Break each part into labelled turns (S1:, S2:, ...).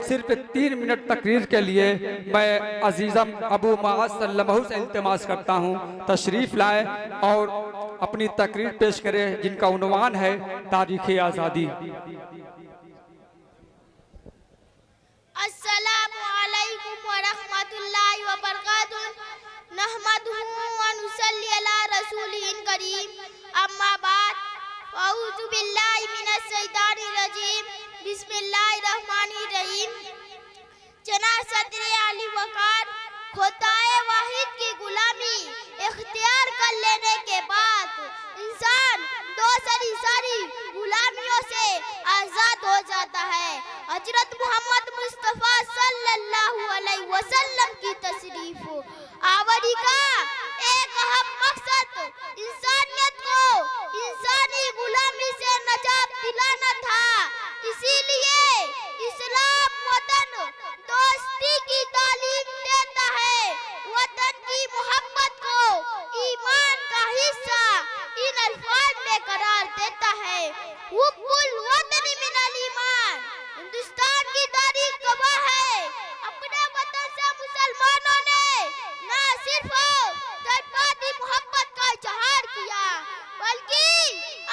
S1: सिर्फ 3 मिनट तकरीर के लिए मैं अजीज़म अबू मुआज़ सल्लल्लाहु से इल्तिमास करता हूँ तशरीफ़ लाए और अपनी तकरीर पेश करें, जिनका उन्वान है तारीख़ आज़ादी।
S2: अस्सलामु अलैकुम व रहमतुल्लाहि व बरकातुहू। नहमदुहू व नुसल्ली अला रसूलिहिल करीम। अम्मा बाद, अऊज़ु बिल्लाहि मिनश शैतानिर रजीम। बिस्मिल्लाहिर रहमानिर रहीम। जना सदरे आली वकार, खुदाए वाहिद की गुलामी इख्तियार कर लेने के बाद इंसान दूसरी सारी गुलामियों से आजाद हो जाता है। हजरत मोहम्मद मुस्तफ़ा सल्लल्लाहु अलैहि वसल्लम की तशरीफ आवरी का एक अहम मकसद इंसानियत को इंसानी गुलामी से नजात दिलाना था। इसीलिए इस्लाम वतन दोस्ती की तालीम देता है। वतन की मोहब्बत को ईमान का हिस्सा इन अल्फाज में करार देता है। हुब्बुल वतन मिनल ईमान। हिंदुस्तान की तारीख गवाह है, अपने वतन से मुसलमानों ने न सिर्फ जज्बाती मोहब्बत का इजहार किया, बल्कि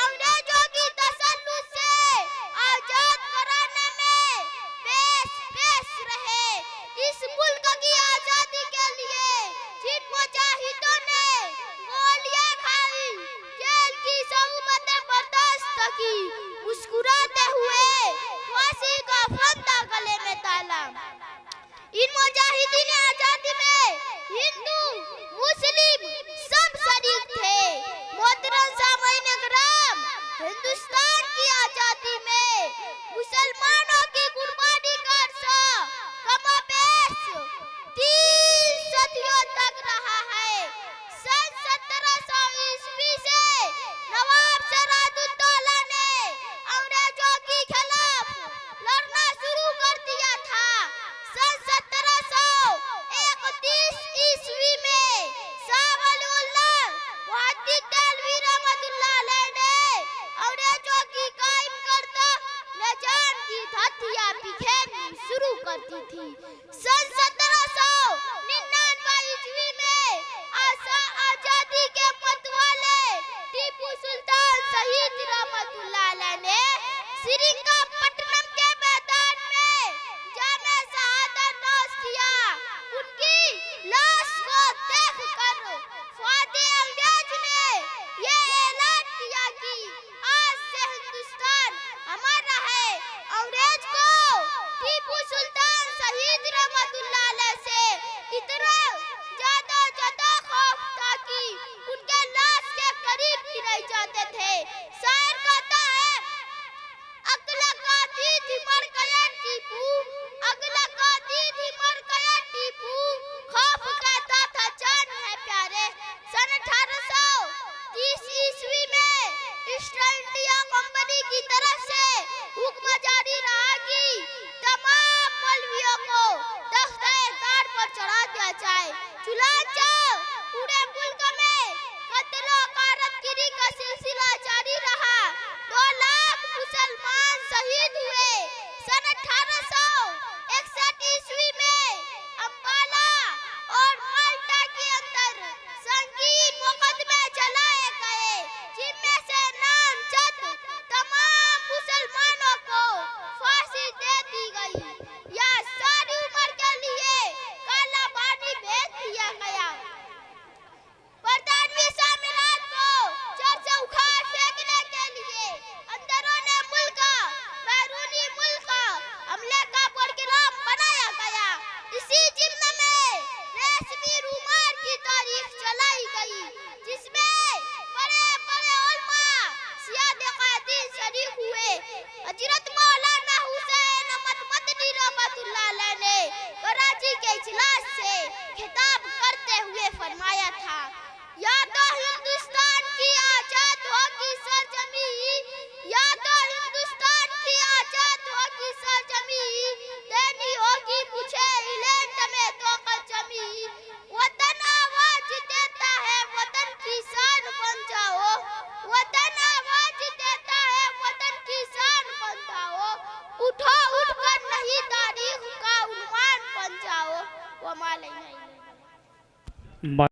S2: अंग्रेजों की तसल्लुत से आजाद कराने में पेश रहे। इस मुल्क की आजादी के लिए जिन मुजाहिदों ने गोलियां खाई, जेल की सहुमतें बर्दाश्त की, मुस्कुराते हुए फांसी का फंदा गले में डाला, इन मुजाहिदीन आजादी में हिंदू मुस्लिम सब शरीक थे। मोहतरम सामईन किराम, हिंदुस्तान की आजादी में मुसलमानों की कुर्बानी का अरसा कमोबेश 3 सदियों तक रहा है। सन 1700 ईस्वी से नवाब सिराजुद्दौला ने अंग्रेजों के खिलाफ लड़ना शुरू कर दिया था। सन 1731 ईस्वी में शाह वलीउल्लाह मुहद्दिद देलवी रहमतुल्लाह अलैह ने अंग्रेजों की कायम करदा निजाम की हथियार बिखेरनी शुरू कर दी थी। सन 1799 ईस्वी में आजादी के मतवाले टीपू सुल्तान शहीद रहमतुल्लाह अलैह ने श्रीरंगपट्टनम के मैदान में जामे शहादत नोश किया। उनकी लाश को देखकर ख्वाजा अंग्रेज ने ये ऐलान किया कि आज से हिंदुस्तान हमारा है। अंग्रेज को टीपू सुल्तान शहीद रहमतुल्लाह अलैह से इतना ज्यादा खौफ था कि उनके लाश के करीब भी नहीं जाते थे। शायर कहता है, अगला काती थी मर गया टीपू, अगला काती थी मर गया टीपू, खौफ कहता था जान है प्यारे। सन 1830 ईस्वी में ईस्ट इंडिया कंपनी की तरफ से हुक्म जारी रहा कि तमाम मौलवियों को तख्त-ए-तार पर चढ़ा दिया जाए। चुनांचे पूरे मुल्क में कत्लो गारतगिरी का सिलसिला जारी रहा। 2 लाख मुसलमान शहीद हुए। सन 1861 ईस्वी में अम्बाला और माल्टा के अंदर संगीन मुकदमे चलाए गए, जिनमें से नामजद तमाम मुसलमानों को फांसी दे दी गई या सारी उम्र के लिए काला पानी भेज दिया गया। बरतानवी साम्राज्य को जड़ से उखाड़ फेंकने के लिए अंदरूनी मुल्क बैरूनी मुल्क हमले का प्रोग्राम बनाया गया। इसी जिम्न में रेशमी रूमाल की तारीख चलाई गई, जिसमें बड़े बड़े उलमा सियाद-ए-कादिर शरीक हुए। हजरत मौलाना हुसैन अहमद मदनी रहमतुल्लाह अलैह ने कराची के इजलास से खिताब करते हुए फरमाया था, या तो हिंदुस्तान की आजाद होगी सरजमी, या तो हिंदुस्तान की आजाद होगी सरजमी, देनी होगी मुझे इंग्लैंड में तो कचमी। वतन आवाज देता है, वतन की शान बन जाओ, वतन आवाज देता है, वतन की शान बन जाओ। उठो उठकर नहीं तारीख व मा अलैना इल्लल बलाग।